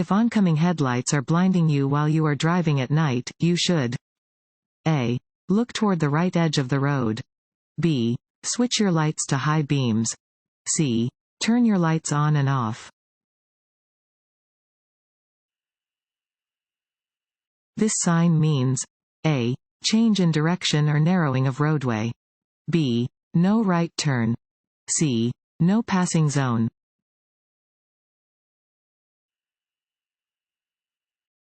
If oncoming headlights are blinding you while you are driving at night, you should A. Look toward the right edge of the road. B. Switch your lights to high beams. C. Turn your lights on and off. This sign means A. Change in direction or narrowing of roadway. B. No right turn. C. No passing zone.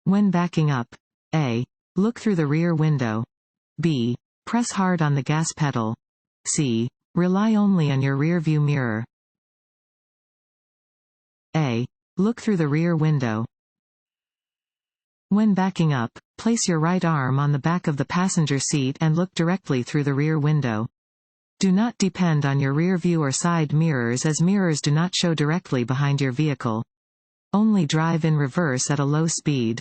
When backing up, A. Look through the rear window. B. Press hard on the gas pedal. C. Rely only on your rear view mirror. A. Look through the rear window. When backing up, place your right arm on the back of the passenger seat and look directly through the rear window. Do not depend on your rear view or side mirrors, as mirrors do not show directly behind your vehicle. Only drive in reverse at a low speed.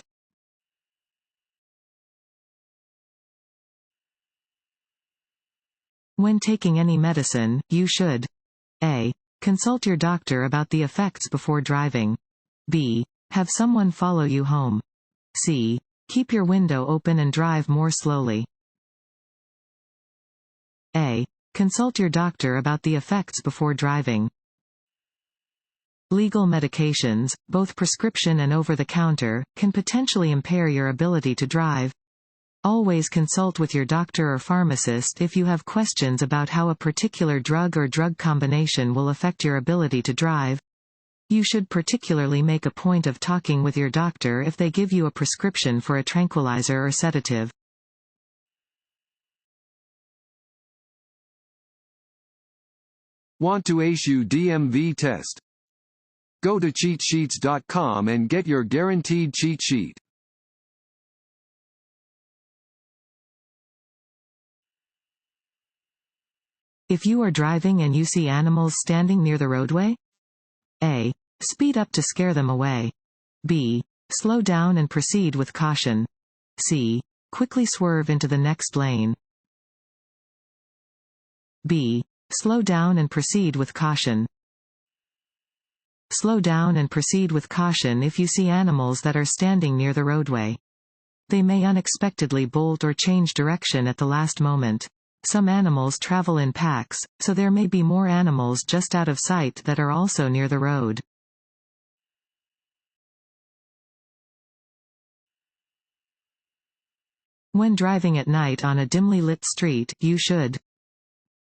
When taking any medicine, you should A. Consult your doctor about the effects before driving. B. Have someone follow you home. C. Keep your window open and drive more slowly. A. Consult your doctor about the effects before driving. Legal medications, both prescription and over-the-counter, can potentially impair your ability to drive. Always consult with your doctor or pharmacist if you have questions about how a particular drug or drug combination will affect your ability to drive. You should particularly make a point of talking with your doctor if they give you a prescription for a tranquilizer or sedative. Want to ace your DMV test? Go to cheatsheets.com and get your guaranteed cheat sheet. If you are driving and you see animals standing near the roadway, A. Speed up to scare them away. B. Slow down and proceed with caution. C. Quickly swerve into the next lane. B. Slow down and proceed with caution. Slow down and proceed with caution if you see animals that are standing near the roadway. They may unexpectedly bolt or change direction at the last moment. Some animals travel in packs, so there may be more animals just out of sight that are also near the road. When driving at night on a dimly lit street, you should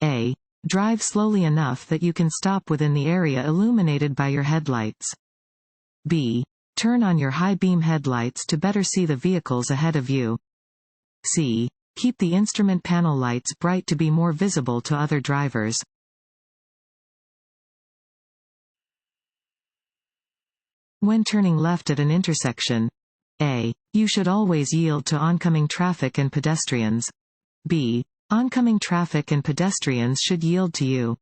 A. Drive slowly enough that you can stop within the area illuminated by your headlights. B. Turn on your high beam headlights to better see the vehicles ahead of you. C. Keep the instrument panel lights bright to be more visible to other drivers. When turning left at an intersection, A. You should always yield to oncoming traffic and pedestrians. B. Oncoming traffic and pedestrians should yield to you.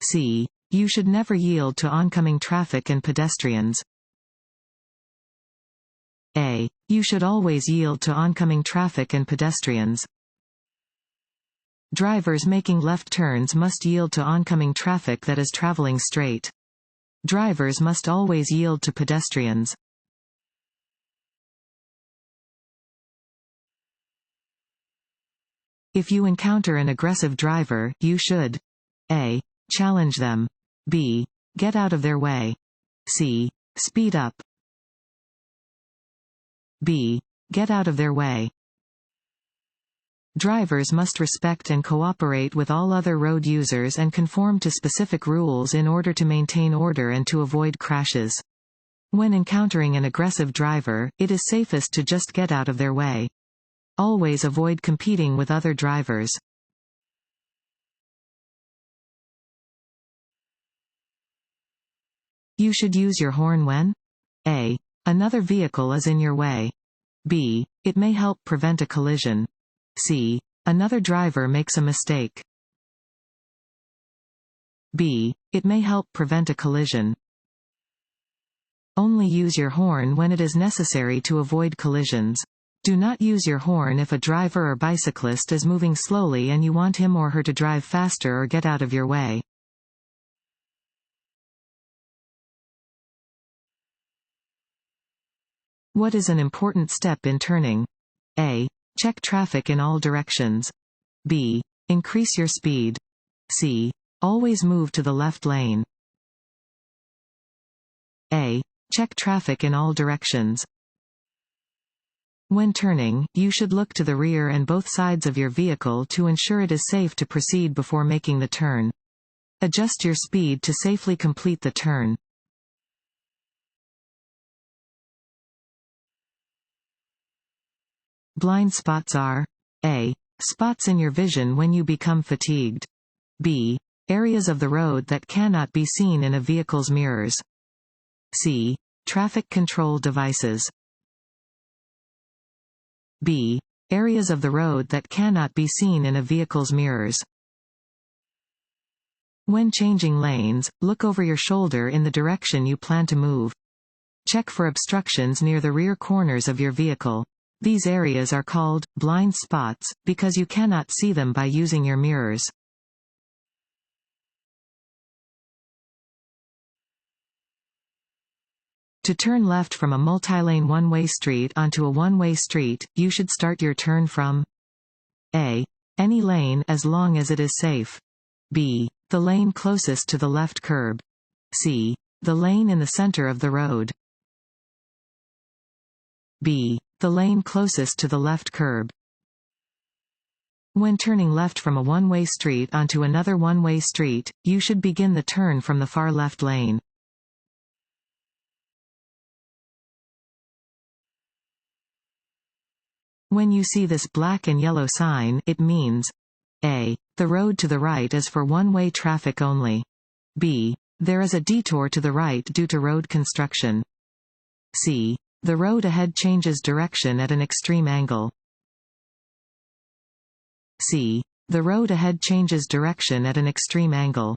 C. You should never yield to oncoming traffic and pedestrians. A. You should always yield to oncoming traffic and pedestrians. Drivers making left turns must yield to oncoming traffic that is traveling straight. Drivers must always yield to pedestrians. If you encounter an aggressive driver, you should A. Challenge them. B. Get out of their way. C. Speed up. B. Get out of their way. Drivers must respect and cooperate with all other road users and conform to specific rules in order to maintain order and to avoid crashes. When encountering an aggressive driver, it is safest to just get out of their way. Always avoid competing with other drivers. You should use your horn when A. Another vehicle is in your way. B. It may help prevent a collision. C. Another driver makes a mistake. B. It may help prevent a collision. Only use your horn when it is necessary to avoid collisions. Do not use your horn if a driver or bicyclist is moving slowly and you want him or her to drive faster or get out of your way. What is an important step in turning? A. Check traffic in all directions. B. Increase your speed. C. Always move to the left lane. A. Check traffic in all directions. When turning, you should look to the rear and both sides of your vehicle to ensure it is safe to proceed before making the turn. Adjust your speed to safely complete the turn. Blind spots are: A. Spots in your vision when you become fatigued. B. Areas of the road that cannot be seen in a vehicle's mirrors. C. Traffic control devices. B. Areas of the road that cannot be seen in a vehicle's mirrors. When changing lanes, look over your shoulder in the direction you plan to move. Check for obstructions near the rear corners of your vehicle. These areas are called blind spots because you cannot see them by using your mirrors. To turn left from a multi-lane one-way street onto a one-way street, you should start your turn from A. Any lane as long as it is safe. B. The lane closest to the left curb. C. The lane in the center of the road. B. The lane closest to the left curb. When turning left from a one-way street onto another one-way street, you should begin the turn from the far left lane. When you see this black and yellow sign, it means A. The road to the right is for one-way traffic only. B. There is a detour to the right due to road construction. C. The road ahead changes direction at an extreme angle. C. The road ahead changes direction at an extreme angle.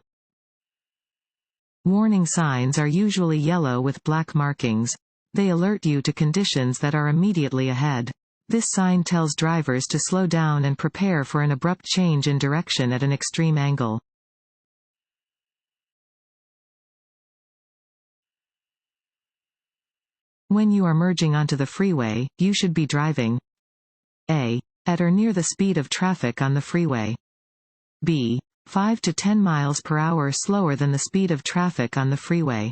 Warning signs are usually yellow with black markings. They alert you to conditions that are immediately ahead. This sign tells drivers to slow down and prepare for an abrupt change in direction at an extreme angle. When you are merging onto the freeway, you should be driving A. At or near the speed of traffic on the freeway. B. 5 to 10 miles per hour slower than the speed of traffic on the freeway.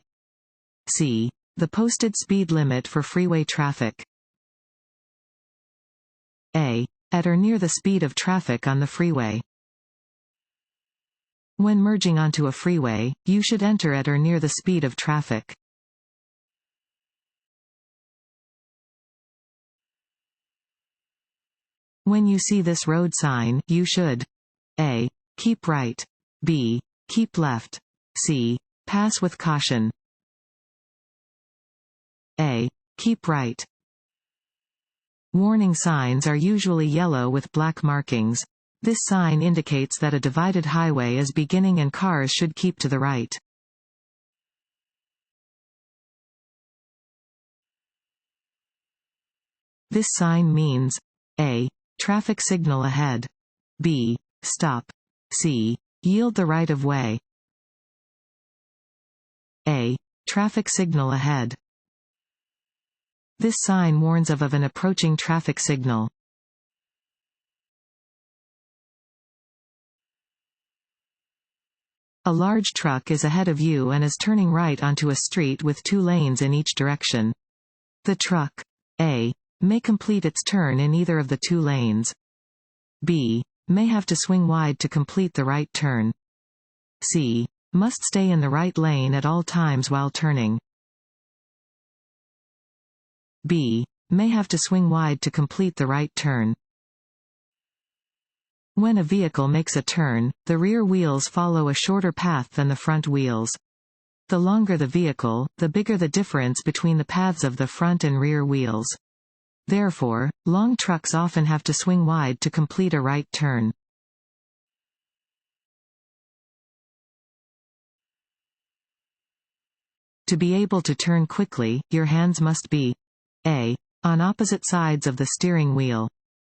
C. The posted speed limit for freeway traffic. A. At or near the speed of traffic on the freeway. When merging onto a freeway, you should enter at or near the speed of traffic. When you see this road sign, you should A. Keep right. B. Keep left. C. Pass with caution. A. Keep right. Warning signs are usually yellow with black markings. This sign indicates that a divided highway is beginning and cars should keep to the right. This sign means A. Traffic signal ahead. B. Stop. C. Yield the right of way. A. Traffic signal ahead. This sign warns of an approaching traffic signal. A large truck is ahead of you and is turning right onto a street with 2 lanes in each direction. The truck A. may complete its turn in either of the 2 lanes. B. may have to swing wide to complete the right turn. C. must stay in the right lane at all times while turning. B. may have to swing wide to complete the right turn. When a vehicle makes a turn, the rear wheels follow a shorter path than the front wheels. The longer the vehicle, the bigger the difference between the paths of the front and rear wheels. Therefore, long trucks often have to swing wide to complete a right turn. To be able to turn quickly, your hands must be A. on opposite sides of the steering wheel.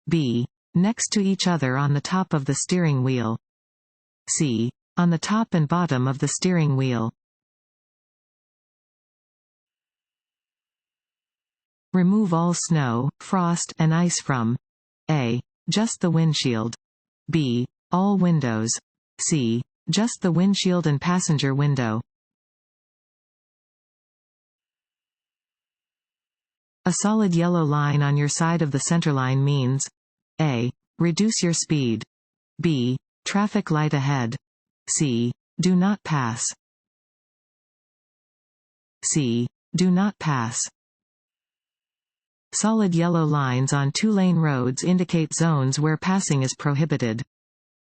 B. next to each other on the top of the steering wheel. C. on the top and bottom of the steering wheel. Remove all snow, frost, and ice from A. Just the windshield. B. All windows. C. Just the windshield and passenger window. A solid yellow line on your side of the centerline means A. Reduce your speed. B. Traffic light ahead. C. Do not pass. C. Do not pass. Solid yellow lines on two-lane roads indicate zones where passing is prohibited.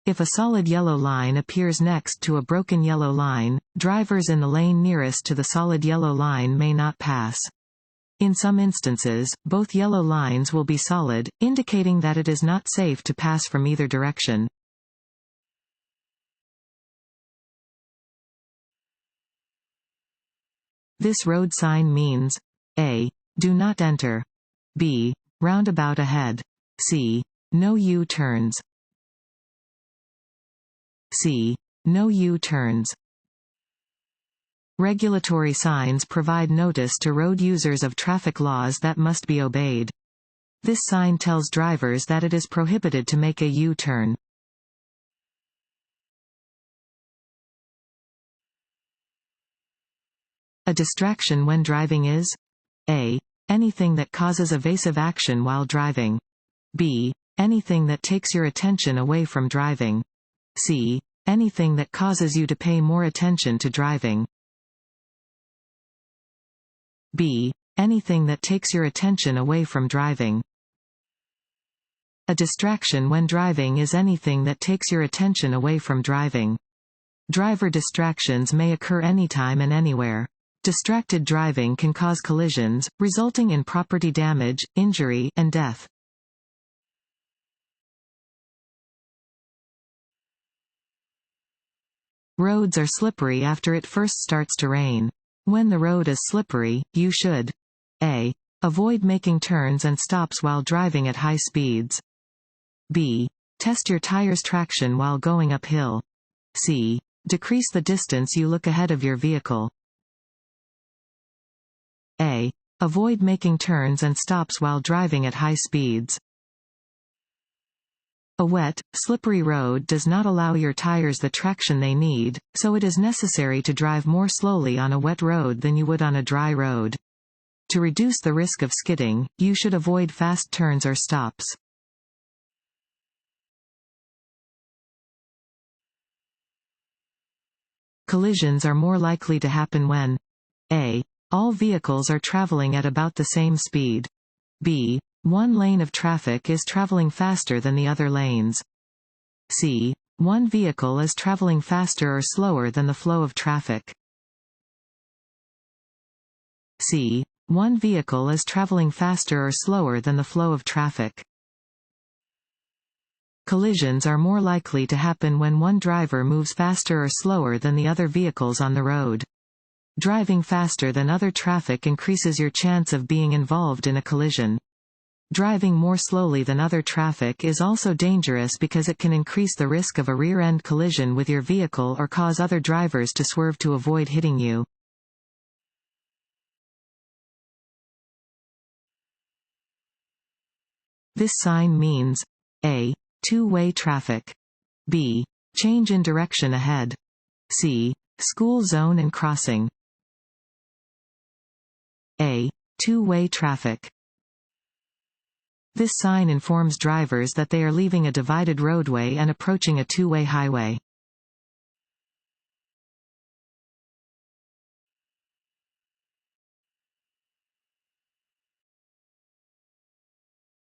If a solid yellow line appears next to a broken yellow line, drivers in the lane nearest to the solid yellow line may not pass. In some instances, both yellow lines will be solid, indicating that it is not safe to pass from either direction. This road sign means A. Do not enter. B. Roundabout ahead. C. No U-turns. C. No U-turns. Regulatory signs provide notice to road users of traffic laws that must be obeyed. This sign tells drivers that it is prohibited to make a U-turn. A distraction when driving is A. Anything that causes evasive action while driving. B. Anything that takes your attention away from driving. C. Anything that causes you to pay more attention to driving. B. Anything that takes your attention away from driving. A distraction when driving is anything that takes your attention away from driving. Driver distractions may occur anytime and anywhere. Distracted driving can cause collisions, resulting in property damage, injury, and death. Roads are slippery after it first starts to rain. When the road is slippery, you should A. Avoid making turns and stops while driving at high speeds. B. Test your tires' traction while going uphill. C. Decrease the distance you look ahead of your vehicle. A. Avoid making turns and stops while driving at high speeds. A wet, slippery road does not allow your tires the traction they need, so it is necessary to drive more slowly on a wet road than you would on a dry road. To reduce the risk of skidding, you should avoid fast turns or stops. Collisions are more likely to happen when A. All vehicles are traveling at about the same speed. B. One lane of traffic is traveling faster than the other lanes. C. One vehicle is traveling faster or slower than the flow of traffic. C. One vehicle is traveling faster or slower than the flow of traffic. Collisions are more likely to happen when one driver moves faster or slower than the other vehicles on the road. Driving faster than other traffic increases your chance of being involved in a collision. Driving more slowly than other traffic is also dangerous because it can increase the risk of a rear-end collision with your vehicle or cause other drivers to swerve to avoid hitting you. This sign means A. Two-way traffic. B. Change in direction ahead. C. School zone and crossing. A. Two-way traffic. This sign informs drivers that they are leaving a divided roadway and approaching a two-way highway.